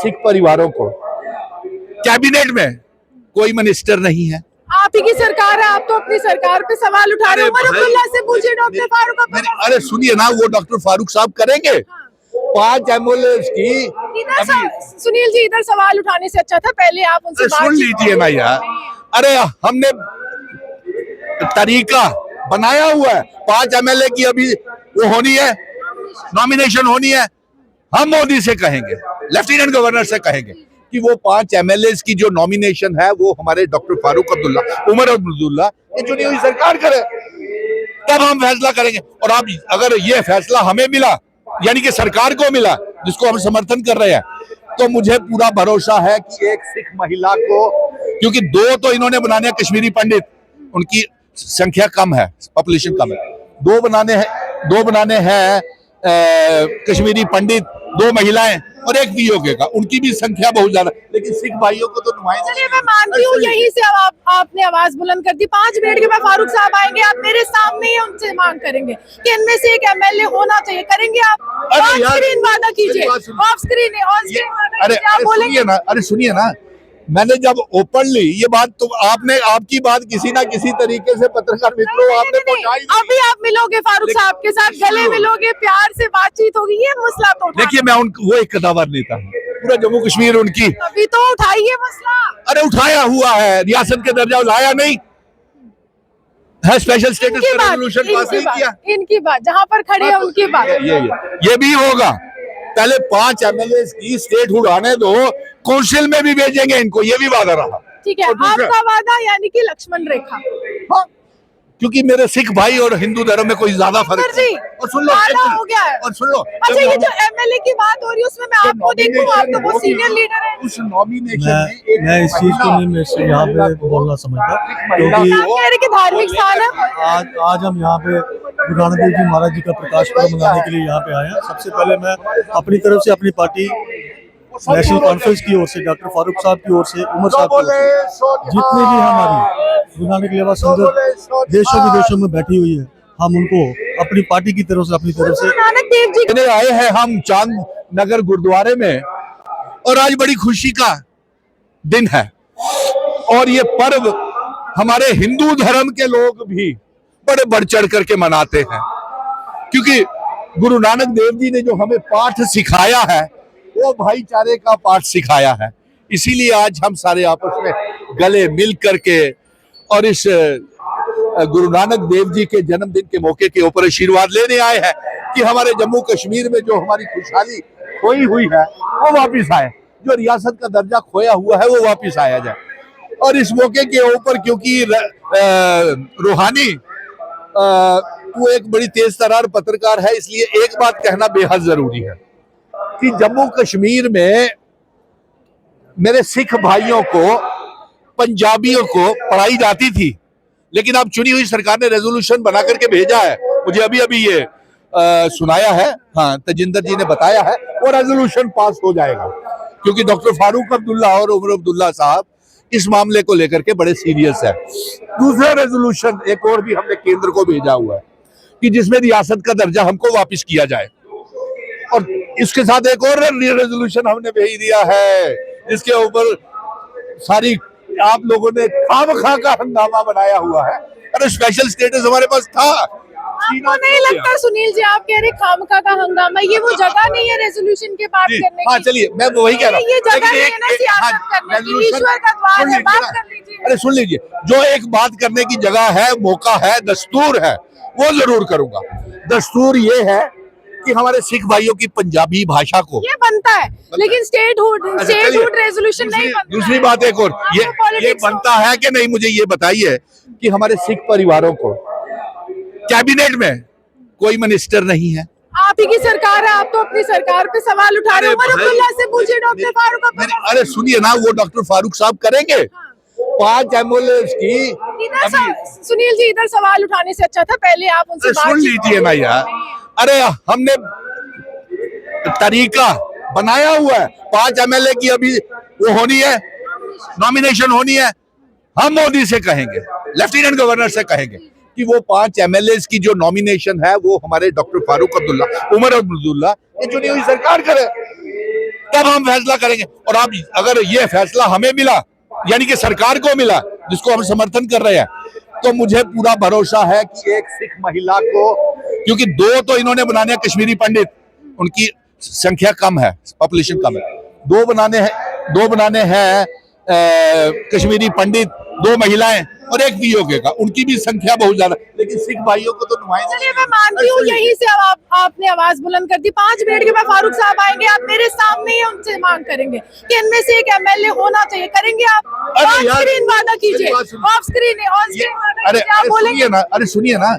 सिख परिवारों को कैबिनेट में कोई मिनिस्टर नहीं है। आप ही की सरकार है, आप तो अपनी सरकार पे सवाल उठा रहे हो। उमर अब्दुल्ला से पूछिए, डॉक्टर फारूक अब्दुल्ला। अरे सुनिए ना, वो डॉक्टर फारूक साहब करेंगे। 5 एमएलए की सुनील जी, इधर सवाल उठाने से अच्छा था पहले आप उनसे सुन लीजिए ना यार। अरे हमने तरीका बनाया हुआ है। 5 एमएलए की अभी वो होनी है, नॉमिनेशन होनी है। हम मोदी से कहेंगे, लेफ्टिनेंट गवर्नर से कहेंगे कि वो 5 एमएलए की जो नॉमिनेशन है वो हमारे डॉक्टर फारूक अब्दुल्ला, उमर अब्दुल्ला, ये चुनी हुई सरकार करे, तब हम फैसला करेंगे। और अब अगर ये फैसला हमें मिला, यानी कि सरकार को मिला, जिसको हम समर्थन कर रहे हैं, तो मुझे पूरा भरोसा है कि एक सिख महिला को, क्योंकि 2 तो इन्होंने बनाने हैं कश्मीरी पंडित, उनकी संख्या कम है, पॉपुलेशन कम है। 2 बनाने हैं कश्मीरी पंडित, 2 महिलाएं और 1 पीओके का, उनकी भी संख्या बहुत ज्यादा। लेकिन सिख भाइयों को तो नुमाइंदा। चलिए, मैं मानती हूँ यहीं से आपने आवाज बुलंद कर दी। 5 मिनट के बाद फारूक साहब आएंगे, आप मेरे सामने ही उनसे मांग करेंगे कि इनमें से एक एमएलए होना चाहिए। करेंगे आप? ऑन स्क्रीन वादा कीजिए, ऑफ स्क्रीन, ऑन स्क्रीन। अरे सुनिए ना, मैंने जब ओपनली ये बात, तो आपने आपकी बात किसी ना किसी तरीके से पत्रकार मित्रों आपने पहुंचाई। अभी आप मिलोगे फारूक साहब के साथ, गले मिलोगे, प्यार से बातचीत होगी, ये मसला तो देखिए, मैं वो एक कदावर नेता हूँ, पूरा जम्मू कश्मीर उनकी। अभी तो उठाइए मसला। अरे उठाया हुआ है, रियासत के दर्जा लाया नहीं है, स्पेशल स्टेटस का रेजोल्यूशन पास नहीं किया। इनकी बात जहाँ पर खड़े हैं उनकी बात ये भी होगा। पहले 5 एमएलए की स्टेट उड़ाने दो, काउंसिल में भी भेजेंगे इनको, ये भी वादा रहा। ठीक है, आपका वादा यानी कि लक्ष्मण रेखा। हाँ, क्योंकि मेरे सिख भाई और हिंदू धर्म में कोई ज्यादा फर्क नहीं। और सुन लो, हो गया है। और सुन लो, अच्छा, ये जो एमएलए की बात हो रही है उसमें मैं आपको देखूं, आप तो बहुत सीनियर लीडर हैं। उस नॉमिनेशन में मैं इस चीज को नहीं, मैं यहाँ पे बोलना समझता, क्योंकि धार्मिक स्थान है। आज हम यहाँ पे गुरु नानक देव जी महाराज जी का प्रकाश पर्व मनाने के लिए यहाँ पे आए हैं। सबसे पहले मैं अपनी तरफ से, अपनी पार्टी नेशनल कॉन्फ्रेंस की ओर से, डॉक्टर फारूक साहब की ओर से, उमर साहब की ओर से, जितने भी हमारी गुरु नानक लेवा संगत देशों विदेशों में बैठी हुई है, हम उनको अपनी पार्टी की तरफ से, अपनी तरफ से नानक देव जी आए हैं हम चांद नगर गुरुद्वारे में। और आज बड़ी खुशी का दिन है, और ये पर्व हमारे हिंदू धर्म के लोग भी बड़े बढ़ चढ़ करके मनाते हैं, क्योंकि गुरु नानक देव जी ने जो हमें पाठ सिखाया है वो भाईचारे का पाठ सिखाया है। इसीलिए आज हम सारे आपस में गले मिल करके और इस गुरु नानक देव जी के जन्मदिन के मौके के ऊपर आशीर्वाद लेने आए हैं कि हमारे जम्मू कश्मीर में जो हमारी खुशहाली खोई हुई है वो वापिस आए, जो रियासत का दर्जा खोया हुआ है वो वापिस आया जाए। और इस मौके के ऊपर, क्योंकि रूहानी वो एक बड़ी तेज तर्रार पत्रकार है, इसलिए एक बात कहना बेहद जरूरी है कि जम्मू कश्मीर में मेरे सिख भाइयों को, पंजाबियों को पढ़ाई जाती थी, लेकिन अब चुनी हुई सरकार ने रेजोल्यूशन बना करके भेजा है। मुझे अभी अभी ये सुनाया है, हाँ, तजिंदर जी ने बताया है, वो रेजोल्यूशन पास हो जाएगा, क्योंकि डॉक्टर फारूक अब्दुल्ला और उमर अब्दुल्ला साहब इस मामले को लेकर के बड़े सीरियस है। दूसरा रेजोल्यूशन एक और भी हमने केंद्र को भेजा हुआ है कि जिसमें रियासत का दर्जा हमको वापस किया जाए। और इसके साथ एक और रेजोल्यूशन हमने भेज दिया है, जिसके ऊपर सारी आप लोगों ने खामखा का हंगामा बनाया हुआ है। अरे स्पेशल स्टेटस हमारे पास था। आपको नहीं लगता सुनील जी, आप कह रहे खामखा का हंगामा, ये वो जगह नहीं है रेजोल्यूशन के बात करने की? हाँ, चलिए, मैं वही कह रहा हूँ, ये जगह नहीं है ना सियासत करने की, ईश्वर का द्वार है, बात कर लीजिए। अरे सुन लीजिए, जो एक बात करने की जगह है, मौका है, दस्तूर है, वो जरूर करूंगा। दस्तूर ये है कि हमारे सिख भाइयों की पंजाबी भाषा को ये बनता है, लेकिन स्टेटहुड रेजोल्यूशन नहीं बनता। दूसरी बात एक और, ये बनता है कि नहीं, मुझे ये बताइए कि हमारे सिख परिवारों को कैबिनेट में कोई मिनिस्टर नहीं है। आप ही की सरकार है, आप तो अपनी सरकार पे सवाल उठा रहे हो। उमर अब्दुल्ला से पूछिए, डॉक्टर फारूक अब्दुल्ला। अरे सुनिए ना, वो डॉक्टर फारूक साहब करेंगे। 5 एमएलए की सुनील जी, इधर सवाल उठाने से अच्छा था पहले आप उनसे सुन लीजिए ना यार। अरे हमने तरीका बनाया हुआ है। 5 एमएलए की अभी वो होनी है, नॉमिनेशन होनी है। हम मोदी से कहेंगे, लेफ्टिनेंट गवर्नर से कहेंगे कि वो 5 एमएलए की जो नॉमिनेशन है वो हमारे डॉक्टर फारूक अब्दुल्ला, उमर अब्दुल्ला, ये चुनी हुई सरकार करे, तब हम फैसला करेंगे। और अब अगर ये फैसला हमें मिला, यानी कि सरकार को मिला, जिसको हम समर्थन कर रहे हैं, तो मुझे पूरा भरोसा है कि एक सिख महिला को, क्योंकि 2 तो इन्होंने बनाने हैं कश्मीरी पंडित, उनकी संख्या कम है, पॉपुलेशन कम है, 2 बनाने हैं कश्मीरी पंडित, 2 महिलाएं और 1 पीओके का, उनकी भी संख्या बहुत ज्यादा, लेकिन सिख भाइयों को तो नुमाइंदे। चलिए मैं मानती हूँ यहीं से अब आपने आवाज बुलंद कर दी। 5 मिनट के बाद फारूक साहब आएंगे, आप मेरे सामने ही उनसे मांग करेंगे कि इनमें से एक एमएलए होना चाहिए। करेंगे आप? ऑन स्क्रीन वादा कीजिए, ऑफ स्क्रीन ऑन स्क्रीन वादा कीजिए। आप बोलेंगे ना, अरे सुनिए ना,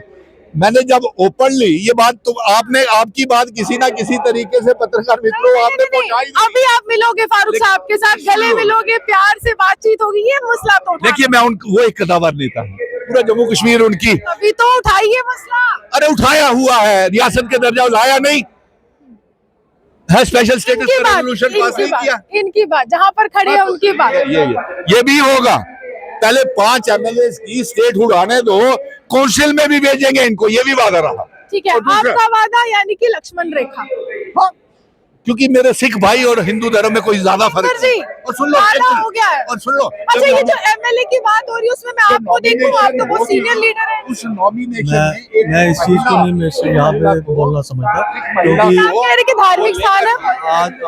मैंने जब ओपनली ये बात, तो आपकी बात किसी ना किसी तरीके से पत्रकार मित्रों आपने पहुंचाई। अभी आप मिलोगे फारूक साहब के साथ, गले मिलोगे, प्यार से बातचीत होगी, ये मसला तो देखिए, मैं वो एक कदावर नेता हूँ, पूरा जम्मू कश्मीर उनकी। अभी तो उठाइए मसला। अरे उठाया हुआ है, रियासत के दर्जा लाया नहीं है, स्पेशल स्टेटस का रेजोल्यूशन पास नहीं किया। इनकी बात जहाँ पर खड़े हैं उनकी बात ये भी होगा। पहले 5 एमएलए की स्टेट उड़ाने दो, काउंसिल में भी भेजेंगे इनको, ये भी वादा रहा। ठीक है, आपका वादा यानी कि लक्ष्मण रेखा। हाँ, क्योंकि मेरे सिख भाई और हिंदू धर्म में कोई ज्यादा फर्क नहीं। और सुन लो, हो गया है। और सुन लो, अच्छा, ये जो एमएलए की बात हो रही है उसमें मैं आपको देखूं, आप तो बहुत सीनियर लीडर हैं। उस नॉमिनेशन मैं इस चीज को नहीं, मैं यहाँ पे बोलना समझता, क्योंकि आप कह रहे कि धार्मिक स्थान है।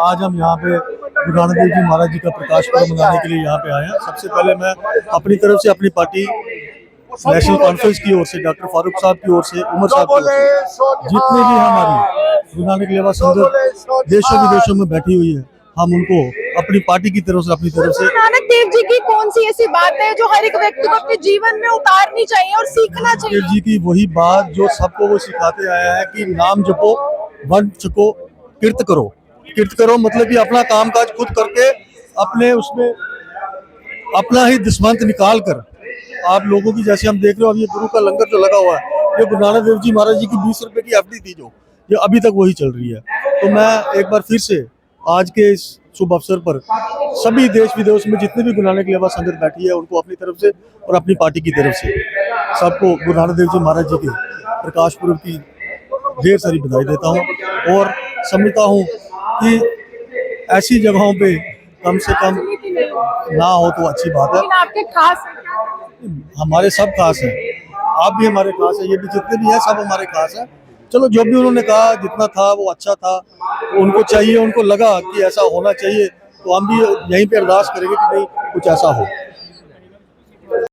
आज हम यहाँ पे गुरु नानक देव जी महाराज जी का प्रकाश पर्व मनाने के लिए यहाँ पे आए हैं। सबसे पहले मैं अपनी तरफ से, अपनी पार्टी नेशनल कॉन्फ्रेंस की ओर से, डॉक्टर फारूक साहब की ओर से, उमर साहब की ओर से, जितने भी हमारी गुरु नानक लेवा संगत देशों विदेशों में बैठी हुई है, हम उनको अपनी पार्टी की तरफ से, अपनी तरफ से। गुरु नानक देव जी की कौन सी ऐसी बात है जो हर एक व्यक्ति को अपने जीवन में उतारनी चाहिए और सीखना चाहिए? देव जी की वही बात जो सबको वो सिखाते आया है कि नाम जपो, वन चको, कीर्त करो। कीर्त करो मतलब कि अपना कामकाज खुद करके, अपने उसमें अपना ही दस्मंत निकाल कर, आप लोगों की, जैसे हम देख रहे हो अब ये गुरु का लंगर जो लगा हुआ है, ये गुरु नानक देव जी महाराज जी की 20 रुपए की एफडी थी, जो ये अभी तक वही चल रही है। तो मैं एक बार फिर से आज के इस शुभ अवसर पर सभी देश विदेश में जितने भी गुरु नानक लेवा संगत बैठी है, उनको अपनी तरफ से और अपनी पार्टी की तरफ से सबको गुरु नानक देव जी महाराज जी के प्रकाश पुरब की ढेर सारी बधाई देता हूँ। और समझता हूँ कि ऐसी जगहों पे कम से कम ना हो तो अच्छी बात है। आपके खास हमारे सब खास हैं, आप भी हमारे खास हैं, ये भी जितने भी हैं सब हमारे खास हैं। चलो, जो भी उन्होंने कहा जितना था वो अच्छा था, उनको चाहिए, उनको लगा कि ऐसा होना चाहिए, तो हम भी यहीं पे अरदास करेंगे कि नहीं कुछ ऐसा हो।